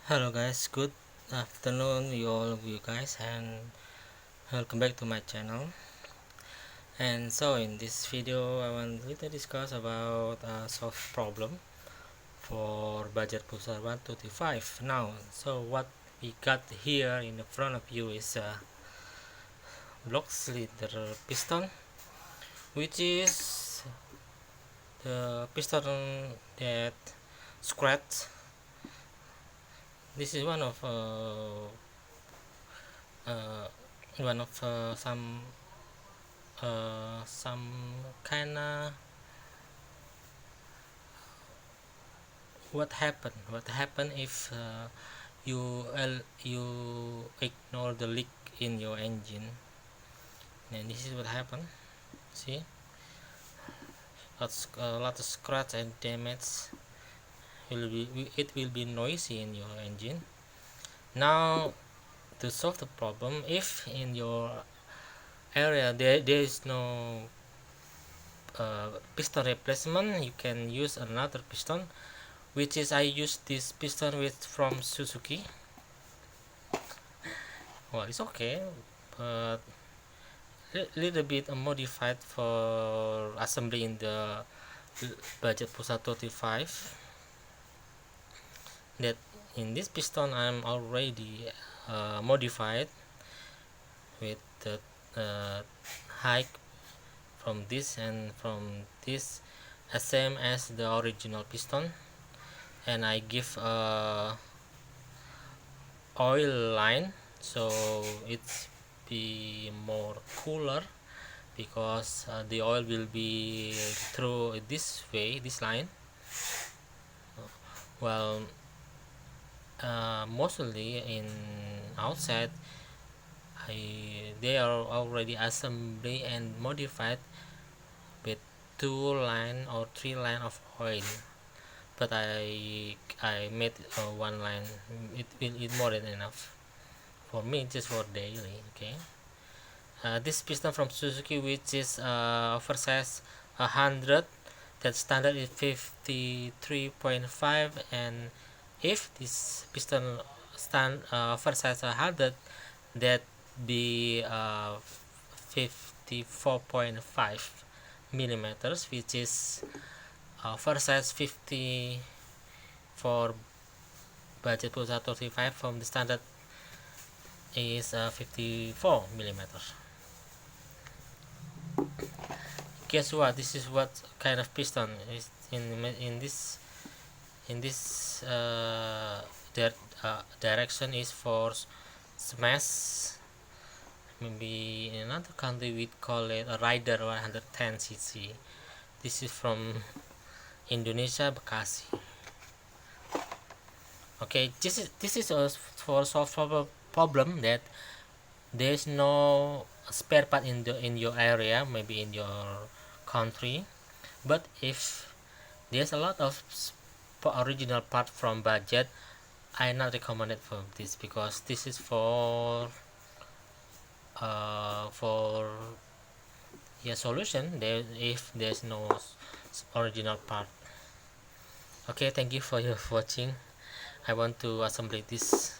Hello guys, good afternoon you all of you guys, and welcome back to my channel. And so in this video I want to discuss about a solve problem for Bajaj Pulsar 1235. Now, so what we got here in the front of you is a block cylinder piston, which is the piston that scratch. This is uh, one of some kind of what happened if you ignore the leak in your engine. And this is what happened. See, a lot of scratch and damage. It will be noisy in your engine. Now, to solve the problem, if in your area there is no piston replacement, you can use another piston, which is I use this piston with from Suzuki. Well, it's okay, but little bit modified for assembly in the Bajaj Pulsar 35. That in this piston I'm already modified with the height from this and from this same as the original piston, and I give a oil line so it's be more cooler, because the oil will be through this way, this line. Well, mostly in outside they are already assembly and modified with 2 line or 3 line of oil, but I made one line. It will eat more than enough for me, just for daily. Okay, this piston from Suzuki, which is oversized 100, that standard is 53.5, and if this piston oversized 100, that be 54.5 millimeters, which is oversized 50 for Bajaj Pulsar 35. From the standard is 54 millimeters. Guess what? This is what kind of piston is in this direction is for smash. Maybe in another country we call it a rider 110cc. This is from Indonesia, Bekasi. Okay, this is for solve problem that there's no spare part in your area, maybe in your country. But if there's a lot of original part from Bajaj, I not recommend it for this, because this is for solution there if there's no original part. Okay, thank you for your watching. I want to assemble this